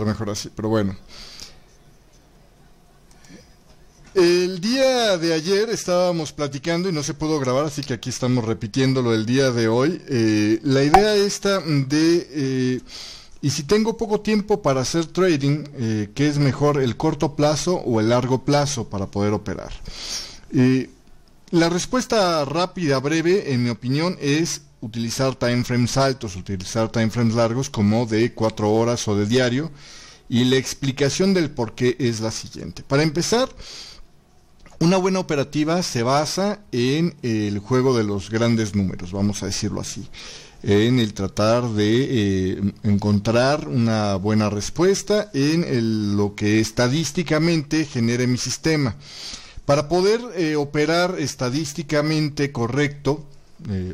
mejor así, pero bueno. El día de ayer estábamos platicando y no se pudo grabar, así que aquí estamos repitiéndolo el día de hoy. La idea esta de, y si tengo poco tiempo para hacer trading, ¿qué es mejor, el corto plazo o el largo plazo para poder operar? La respuesta rápida, breve, en mi opinión, es utilizar timeframes altos, utilizar timeframes largos como de 4 horas o de diario. Y la explicación del por qué es la siguiente. Para empezar, una buena operativa se basa en el juego de los grandes números, vamos a decirlo así, en el tratar de encontrar una buena respuesta en lo que estadísticamente genere mi sistema. Para poder operar estadísticamente correcto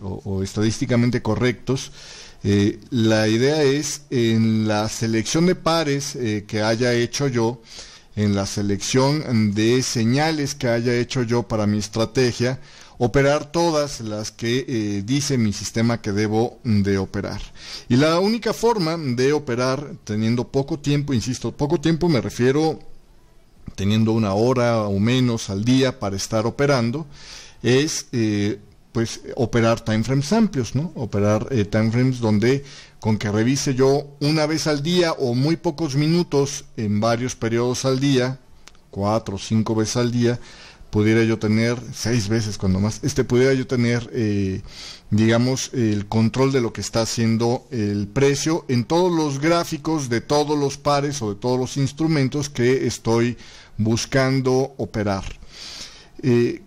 o estadísticamente correctos, la idea es en la selección de pares que haya hecho yo, en la selección de señales que haya hecho yo para mi estrategia, operar todas las que dice mi sistema que debo de operar. Y la única forma de operar teniendo poco tiempo, insisto, poco tiempo me refiero teniendo 1 hora o menos al día para estar operando, es pues operar timeframes amplios, ¿no? Operar timeframes donde con que revise yo una vez al día o muy pocos minutos en varios periodos al día, 4 o 5 veces al día, pudiera yo tener 6 veces cuando más, pudiera yo tener, digamos, el control de lo que está haciendo el precio en todos los gráficos de todos los pares o de todos los instrumentos que estoy buscando operar.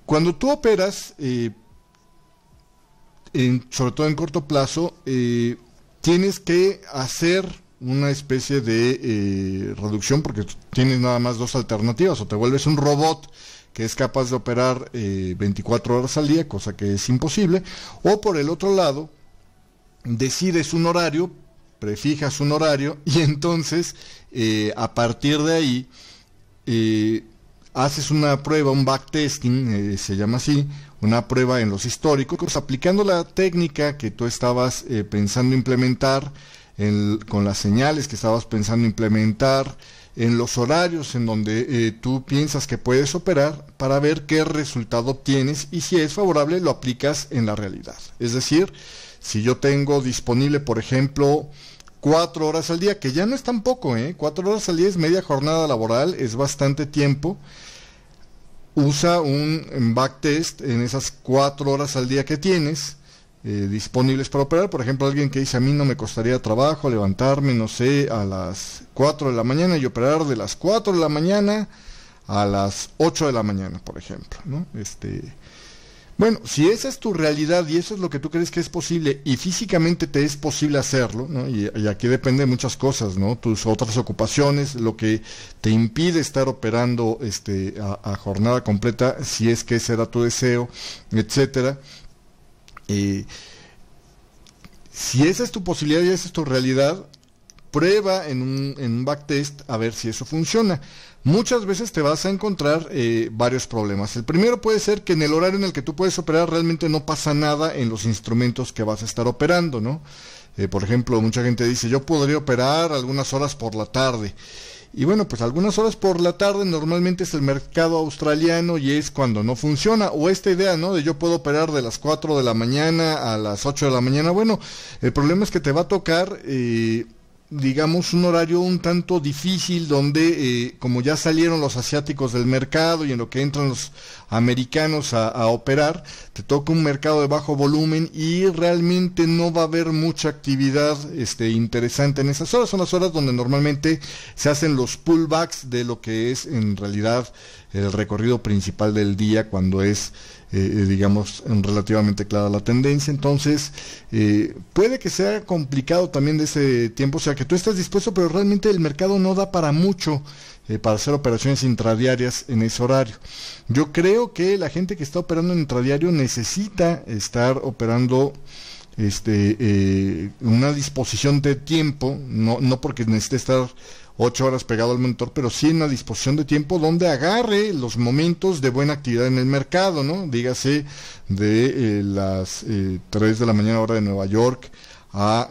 Cuando tú operas, sobre todo en corto plazo, tienes que hacer una especie de reducción porque tienes nada más 2 alternativas: o te vuelves un robot que es capaz de operar 24 horas al día, cosa que es imposible, o por el otro lado, decides un horario, prefijas un horario y entonces a partir de ahí haces una prueba, un backtesting, se llama así, una prueba en los históricos, aplicando la técnica que tú estabas pensando implementar, con las señales que estabas pensando implementar, en los horarios en donde tú piensas que puedes operar, para ver qué resultado obtienes y si es favorable lo aplicas en la realidad. Es decir, si yo tengo disponible, por ejemplo, 4 horas al día, que ya no es tan poco, 4 horas al día es media jornada laboral, es bastante tiempo. Usa un backtest en esas 4 horas al día que tienes disponibles para operar. Por ejemplo, alguien que dice: a mí no me costaría trabajo levantarme, no sé, a las 4 de la mañana y operar de las 4 de la mañana a las 8 de la mañana, por ejemplo, ¿no? Bueno, si esa es tu realidad y eso es lo que tú crees que es posible y físicamente te es posible hacerlo, ¿no? Y aquí depende de muchas cosas, ¿no? Tus otras ocupaciones, lo que te impide estar operando a jornada completa, si es que ese era tu deseo, etcétera. Si esa es tu posibilidad y esa es tu realidad, prueba en un backtest a ver si eso funciona. Muchas veces te vas a encontrar varios problemas. El primero puede ser que en el horario en el que tú puedes operar realmente no pasa nada en los instrumentos que vas a estar operando, ¿no? Por ejemplo, mucha gente dice: yo podría operar algunas horas por la tarde. Y bueno, pues algunas horas por la tarde normalmente es el mercado australiano y es cuando no funciona. O esta idea, ¿no? De yo puedo operar de las 4 de la mañana a las 8 de la mañana. Bueno, el problema es que te va a tocar digamos, un horario un tanto difícil donde, como ya salieron los asiáticos del mercado y en lo que entran los americanos a operar, te toca un mercado de bajo volumen y realmente no va a haber mucha actividad interesante en esas horas. Son las horas donde normalmente se hacen los pullbacks de lo que es en realidad el recorrido principal del día, cuando es digamos relativamente clara la tendencia. Entonces puede que sea complicado también de ese tiempo, o sea que tú estás dispuesto, pero realmente el mercado no da para mucho para hacer operaciones intradiarias en ese horario. Yo creo que la gente que está operando en intradiario necesita estar operando una disposición de tiempo, no porque necesite estar 8 horas pegado al monitor, pero sí en una disposición de tiempo donde agarre los momentos de buena actividad en el mercado, ¿no? Dígase de las 3 de la mañana hora de Nueva York a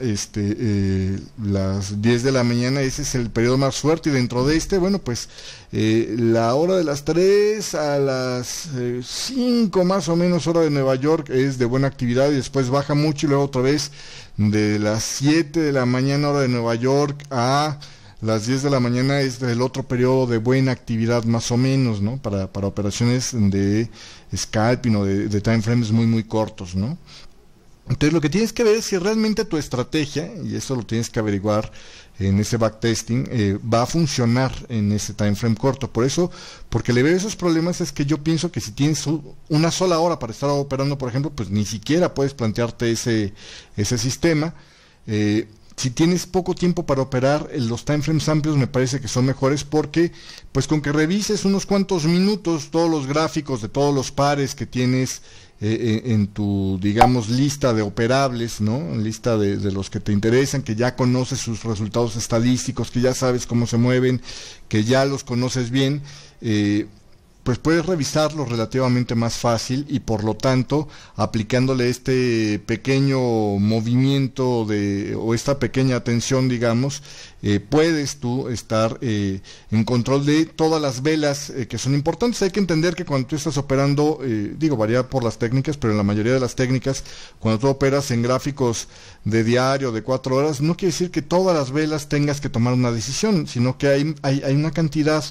las 10 de la mañana, ese es el periodo más fuerte, y dentro de bueno, pues la hora de las 3 a las 5 más o menos hora de Nueva York es de buena actividad, y después baja mucho, y luego otra vez de las 7 de la mañana hora de Nueva York a las 10 de la mañana es el otro periodo de buena actividad más o menos, ¿no? Para operaciones de scalping o de time frames muy muy cortos, ¿no? Entonces lo que tienes que ver es si realmente tu estrategia, y eso lo tienes que averiguar en ese backtesting, va a funcionar en ese time frame corto. Por eso, porque le veo esos problemas, es que yo pienso que si tienes una sola hora para estar operando, por ejemplo, pues ni siquiera puedes plantearte ese sistema. Si tienes poco tiempo para operar, los time frames amplios me parece que son mejores, porque pues con que revises unos cuantos minutos todos los gráficos de todos los pares que tienes en tu, digamos, lista de operables, ¿no? Lista de los que te interesan, que ya conoces sus resultados estadísticos, que ya sabes cómo se mueven, que ya los conoces bien, pues puedes revisarlos relativamente más fácil, y por lo tanto, aplicándole este pequeño movimiento o esta pequeña atención, digamos, puedes tú estar en control de todas las velas que son importantes. Hay que entender que cuando tú estás operando, varía por las técnicas, pero en la mayoría de las técnicas, cuando tú operas en gráficos de diario, de 4 horas, no quiere decir que todas las velas tengas que tomar una decisión, sino que hay una cantidad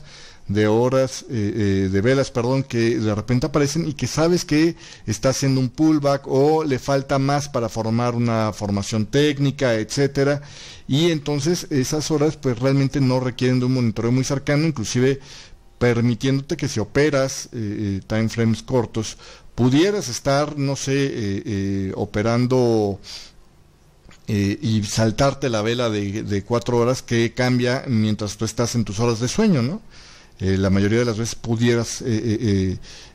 de horas, de velas, perdón, que de repente aparecen y que sabes que está haciendo un pullback o le falta más para formar una formación técnica, etcétera, y entonces esas horas pues realmente no requieren de un monitoreo muy cercano, inclusive permitiéndote que si operas time frames cortos, pudieras estar, no sé, operando y saltarte la vela de 4 horas que cambia mientras tú estás en tus horas de sueño, ¿no? La mayoría de las veces pudieras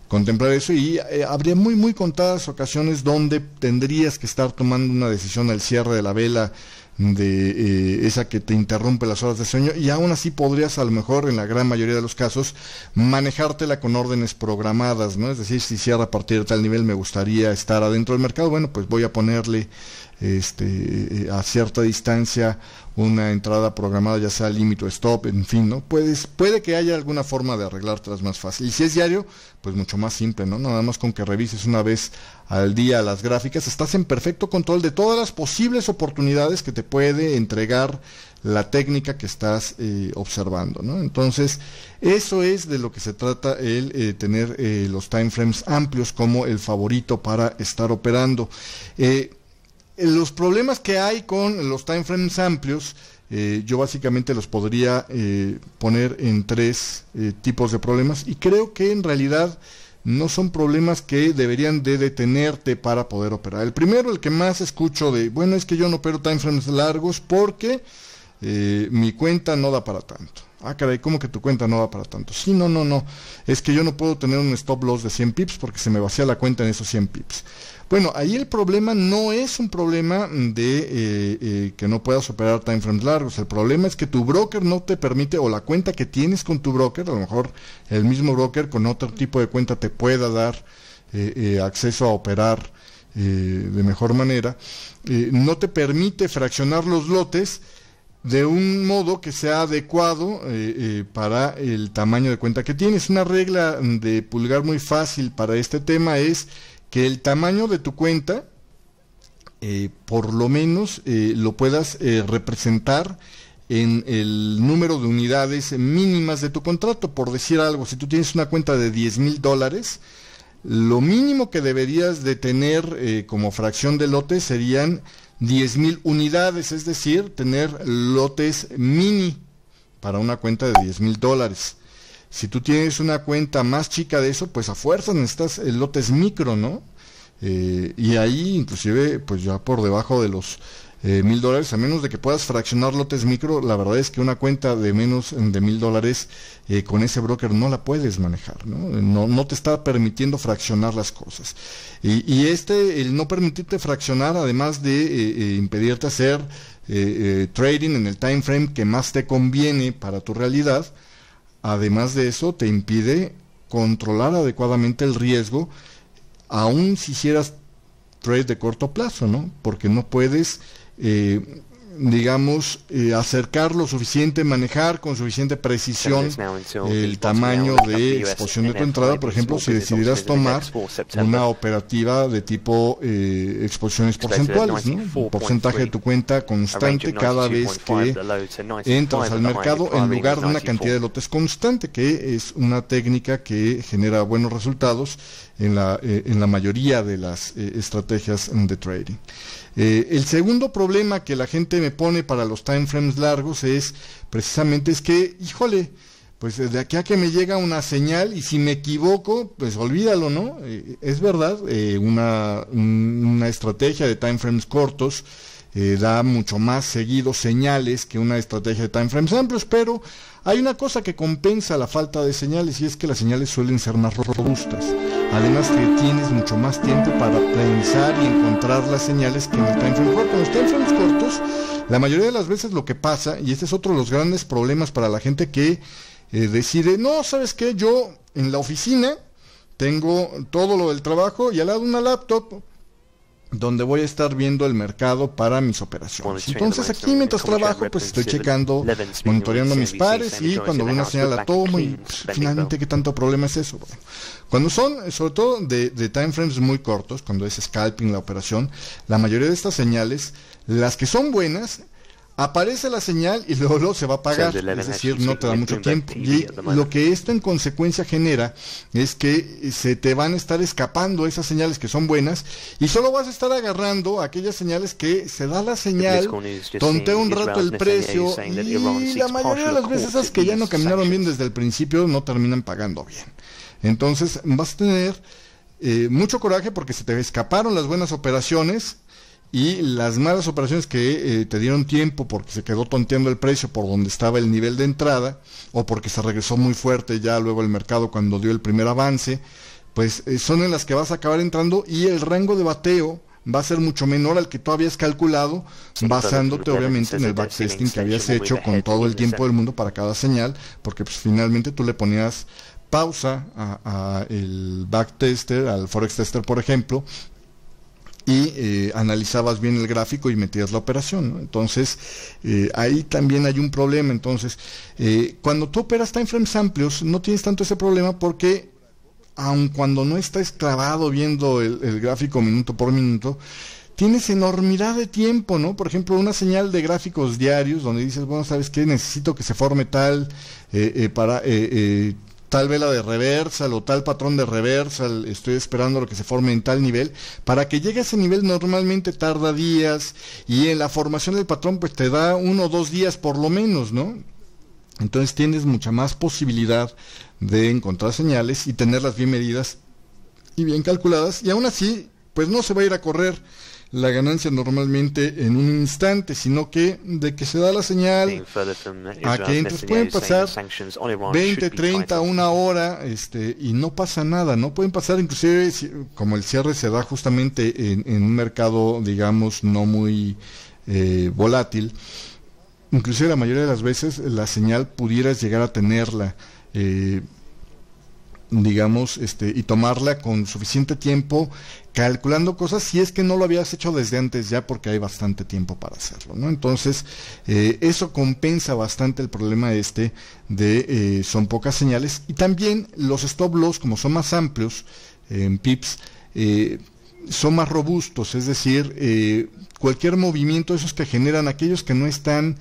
contemplar eso, y habría muy muy contadas ocasiones donde tendrías que estar tomando una decisión al cierre de la vela de esa que te interrumpe las horas de sueño, y aún así podrías, a lo mejor en la gran mayoría de los casos, manejártela con órdenes programadas, ¿no? Es decir, si cierra a partir de tal nivel me gustaría estar adentro del mercado, bueno, pues voy a ponerle a cierta distancia una entrada programada, ya sea límite o stop, en fin, ¿no? Puede que haya alguna forma de arreglártelas más fácil. Y si es diario, pues mucho más simple, ¿no? Nada más con que revises una vez al día las gráficas, estás en perfecto control de todas las posibles oportunidades que te puede entregar la técnica que estás observando, ¿no? Entonces, eso es de lo que se trata el tener los time frames amplios como el favorito para estar operando. Los problemas que hay con los time frames amplios, yo básicamente los podría poner en 3 tipos de problemas, y creo que en realidad no son problemas que deberían de detenerte para poder operar. El primero, el que más escucho bueno, es que yo no opero time frames largos porque mi cuenta no da para tanto. Ah, caray, ¿cómo que tu cuenta no da para tanto? Sí, no, es que yo no puedo tener un stop loss de 100 pips porque se me vacía la cuenta en esos 100 pips. Bueno, ahí el problema no es un problema de que no puedas operar time frames largos. El problema es que tu broker no te permite, o la cuenta que tienes con tu broker, a lo mejor el mismo broker con otro tipo de cuenta te pueda dar acceso a operar de mejor manera, no te permite fraccionar los lotes de un modo que sea adecuado para el tamaño de cuenta que tienes. Una regla de pulgar muy fácil para este tema es que el tamaño de tu cuenta por lo menos lo puedas representar en el número de unidades mínimas de tu contrato. Por decir algo, si tú tienes una cuenta de $10,000, lo mínimo que deberías de tener como fracción de lotes serían 10,000 unidades, es decir, tener lotes mini para una cuenta de $10,000. Si tú tienes una cuenta más chica de eso, pues a fuerza necesitas lotes micro, ¿no? Y ahí inclusive pues ya por debajo de los $1,000, a menos de que puedas fraccionar lotes micro, la verdad es que una cuenta de menos de $1,000 con ese broker no la puedes manejar, ¿no? No te está permitiendo fraccionar las cosas. Y el no permitirte fraccionar, además de impedirte hacer trading en el time frame que más te conviene para tu realidad, además de eso te impide controlar adecuadamente el riesgo, aun si hicieras trade de corto plazo, ¿no? Porque no puedes digamos, acercar lo suficiente, manejar con suficiente precisión el tamaño de exposición de tu entrada. Por ejemplo, si decidieras tomar una operativa de tipo exposiciones porcentuales, ¿no? Un porcentaje de tu cuenta constante cada vez que entras al mercado, en lugar de una cantidad de lotes constante, que es una técnica que genera buenos resultados en la mayoría de las estrategias de trading. El segundo problema que la gente me pone para los time frames largos es precisamente que, híjole, pues de aquí a que me llega una señal y si me equivoco, pues olvídalo, ¿no? Es verdad, una estrategia de time frames cortos da mucho más seguido señales que una estrategia de time frames amplios, pero hay una cosa que compensa la falta de señales, y es que las señales suelen ser más robustas. Además que tienes mucho más tiempo para pensar y encontrar las señales que en el time frame corto. En los time frames cortos, la mayoría de las veces lo que pasa, y este es otro de los grandes problemas para la gente que decide, no, ¿sabes qué? Yo en la oficina tengo todo lo del trabajo y al lado una laptop donde voy a estar viendo el mercado para mis operaciones. Entonces aquí mientras trabajo, pues estoy checando, monitoreando mis pares, y cuando veo una señal la tomo y pues, finalmente ¿qué tanto problema es eso? Bueno, cuando son, sobre todo de time frames muy cortos, cuando es scalping la operación, la mayoría de estas señales, las que son buenas, aparece la señal y luego se va a apagar, es decir, no te da mucho tiempo. Y lo que esto en consecuencia genera es que se te van a estar escapando esas señales que son buenas y solo vas a estar agarrando aquellas señales que se da la señal, tontea un rato el precio y la mayoría de las veces esas que ya no caminaron bien desde el principio no terminan pagando bien. Entonces vas a tener mucho coraje porque se te escaparon las buenas operaciones, y las malas operaciones que te dieron tiempo porque se quedó tonteando el precio por donde estaba el nivel de entrada, o porque se regresó muy fuerte ya luego el mercado cuando dio el primer avance, pues son en las que vas a acabar entrando, y el rango de bateo va a ser mucho menor al que tú habías calculado, basándote obviamente en el backtesting que habías hecho con todo el tiempo del mundo para cada señal, porque pues finalmente tú le ponías pausa a el backtester, al forex tester por ejemplo, y analizabas bien el gráfico y metías la operación, ¿no? Entonces ahí también hay un problema. Entonces cuando tú operas time frames amplios no tienes tanto ese problema, porque aun cuando no estás clavado viendo el gráfico minuto por minuto, tienes enormidad de tiempo, ¿no? Por ejemplo, una señal de gráficos diarios donde dices, bueno, ¿sabes qué? Necesito que se forme tal tal vela de reversal o tal patrón de reversal, estoy esperando lo que se forme en tal nivel. Para que llegue a ese nivel normalmente tarda días, y en la formación del patrón pues te da 1 o 2 días por lo menos, ¿no? Entonces tienes mucha más posibilidad de encontrar señales y tenerlas bien medidas y bien calculadas, y aún así pues no se va a ir a correr la ganancia normalmente en un instante, sino que de que se da la señal a que entres pueden pasar 20, 30, 1 hora, y no pasa nada, no pueden pasar, inclusive como el cierre se da justamente en un mercado, digamos, no muy volátil, inclusive la mayoría de las veces la señal pudieras llegar a tenerla, digamos, y tomarla con suficiente tiempo, calculando cosas, si es que no lo habías hecho desde antes ya, porque hay bastante tiempo para hacerlo, ¿no? Entonces eso compensa bastante el problema de son pocas señales, y también los stop loss, como son más amplios en pips, son más robustos, es decir, cualquier movimiento, esos que generan aquellos que no están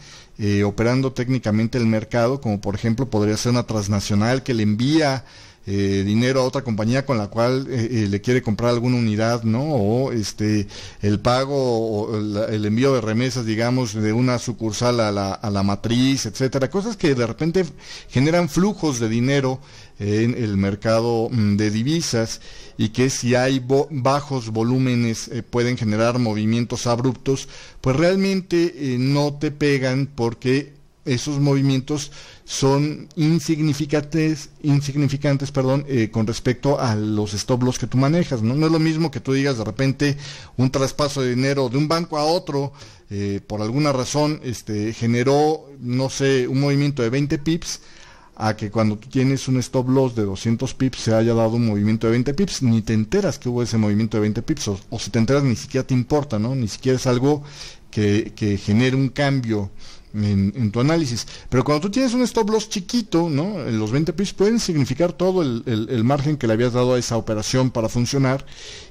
operando técnicamente el mercado, como por ejemplo podría ser una transnacional que le envía dinero a otra compañía con la cual le quiere comprar alguna unidad, ¿no? O el pago o el envío de remesas, digamos, de una sucursal a la matriz, etcétera, cosas que de repente generan flujos de dinero en el mercado de divisas, y que si hay bajos volúmenes pueden generar movimientos abruptos, pues realmente no te pegan, porque esos movimientos son insignificantes, con respecto a los stop loss que tú manejas, ¿no? No es lo mismo que tú digas de repente un traspaso de dinero de un banco a otro, por alguna razón generó, no sé, un movimiento de 20 pips, a que cuando tú tienes un stop loss de 200 pips se haya dado un movimiento de 20 pips, ni te enteras que hubo ese movimiento de 20 pips, o si te enteras ni siquiera te importa, ¿no? Ni siquiera es algo que genere un cambio en tu análisis. Pero cuando tú tienes un stop loss chiquito, ¿no? Los 20 pips pueden significar todo el margen que le habías dado a esa operación para funcionar,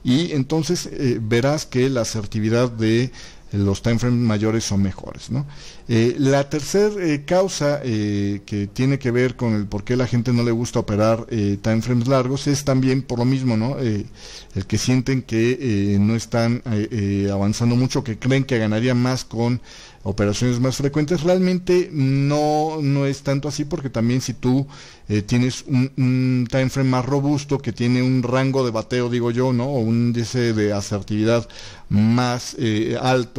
y entonces verás que la asertividad de los time frames mayores son mejores, ¿no? La tercera causa que tiene que ver con el por qué la gente no le gusta operar time frames largos es también por lo mismo, ¿no? El que sienten que no están avanzando mucho, que creen que ganarían más con operaciones más frecuentes. Realmente no es tanto así, porque también si tú tienes un time frame más robusto, que tiene un rango de bateo, digo yo, ¿no? O un índice de asertividad más alto,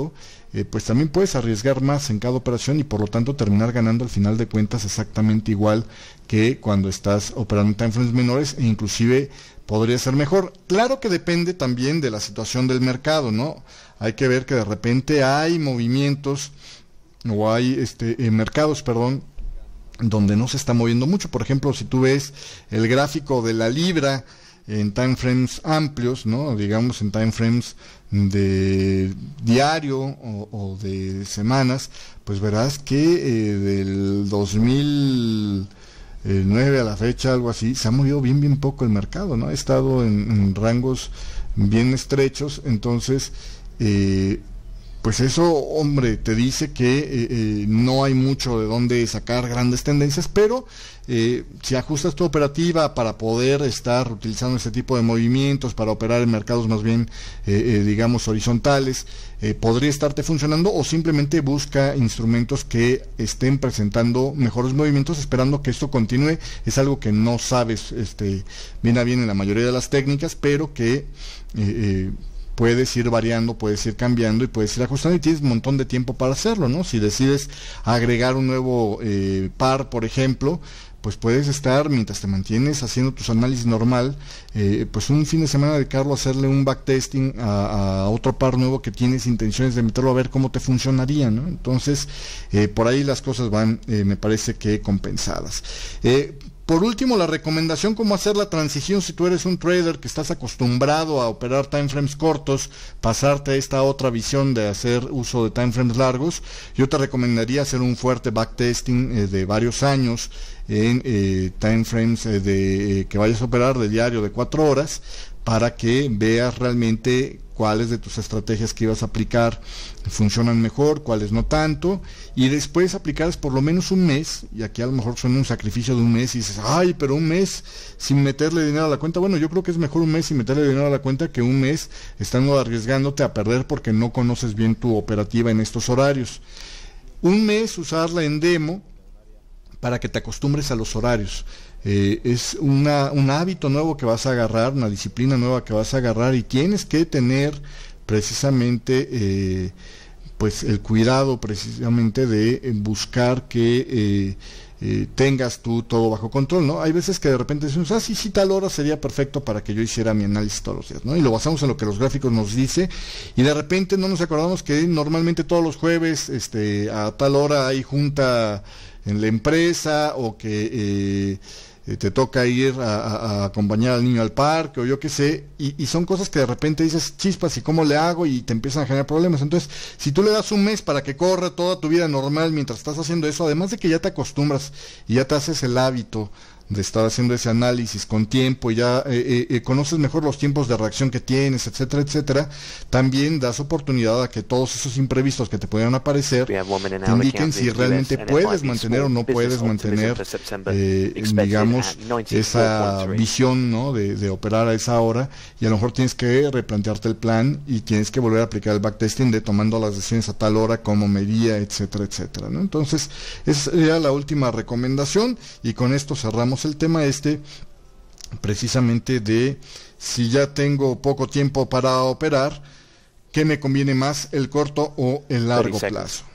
pues también puedes arriesgar más en cada operación y por lo tanto terminar ganando al final de cuentas exactamente igual que cuando estás operando en time frames menores, e inclusive podría ser mejor. Claro que depende también de la situación del mercado, ¿no? Hay que ver que de repente hay movimientos o hay mercados, perdón, donde no se está moviendo mucho. Por ejemplo, si tú ves el gráfico de la libra en time frames amplios, ¿no? Digamos en time frames de diario o de semanas, pues verás que del 2009 a la fecha, algo así, se ha movido bien poco el mercado, ¿no? Ha estado en rangos bien estrechos. Entonces pues eso, hombre, te dice que no hay mucho de dónde sacar grandes tendencias, pero si ajustas tu operativa para poder estar utilizando este tipo de movimientos para operar en mercados más bien, digamos, horizontales, podría estarte funcionando, o simplemente busca instrumentos que estén presentando mejores movimientos esperando que esto continúe. Es algo que no sabes bien a bien en la mayoría de las técnicas, pero que puedes ir variando, puedes ir cambiando y puedes ir ajustando, y tienes un montón de tiempo para hacerlo, ¿no? Si decides agregar un nuevo par, por ejemplo, pues puedes estar, mientras te mantienes haciendo tus análisis normal, pues un fin de semana dedicarlo a hacerle un backtesting a otro par nuevo que tienes intenciones de meterlo, a ver cómo te funcionaría, ¿no? Entonces, por ahí las cosas van, me parece que compensadas. Por último, la recomendación: cómo hacer la transición si tú eres un trader que estás acostumbrado a operar time frames cortos, pasarte a esta otra visión de hacer uso de time frames largos. Yo te recomendaría hacer un fuerte backtesting de varios años en time frames que vayas a operar de diario de 4 horas, para que veas realmente cuáles de tus estrategias que ibas a aplicar funcionan mejor, cuáles no tanto, y después aplicarlas por lo menos un mes. Y aquí a lo mejor suena un sacrificio de un mes y dices, ay, pero un mes sin meterle dinero a la cuenta. Bueno, yo creo que es mejor un mes sin meterle dinero a la cuenta que un mes estando arriesgándote a perder porque no conoces bien tu operativa en estos horarios. Un mes usarla en demo para que te acostumbres a los horarios. Es un hábito nuevo que vas a agarrar, una disciplina nueva que vas a agarrar, y tienes que tener precisamente pues el cuidado precisamente de buscar que tengas tú todo bajo control, ¿no? Hay veces que de repente decimos, sí, tal hora sería perfecto para que yo hiciera mi análisis todos los días, ¿no? Y lo basamos en lo que los gráficos nos dice, y de repente no nos acordamos que normalmente todos los jueves a tal hora hay junta en la empresa, o que te toca ir a acompañar al niño al parque, o yo qué sé, y son cosas que de repente dices, chispas, ¿y cómo le hago? Y te empiezan a generar problemas. Entonces, si tú le das un mes para que corra toda tu vida normal mientras estás haciendo eso, además de que ya te acostumbras y ya te haces el hábito de estar haciendo ese análisis con tiempo, y ya conoces mejor los tiempos de reacción que tienes, etcétera, etcétera, también das oportunidad a que todos esos imprevistos que te pudieran aparecer te indiquen si realmente puedes mantener o no puedes mantener, digamos, esa visión, ¿no? de operar a esa hora, y a lo mejor tienes que replantearte el plan y tienes que volver a aplicar el backtesting de tomando las decisiones a tal hora, como medía, etcétera, etcétera, ¿no? Entonces, esa sería la última recomendación, y con esto cerramos el tema precisamente de si ya tengo poco tiempo para operar, ¿qué me conviene más, el corto o el largo plazo?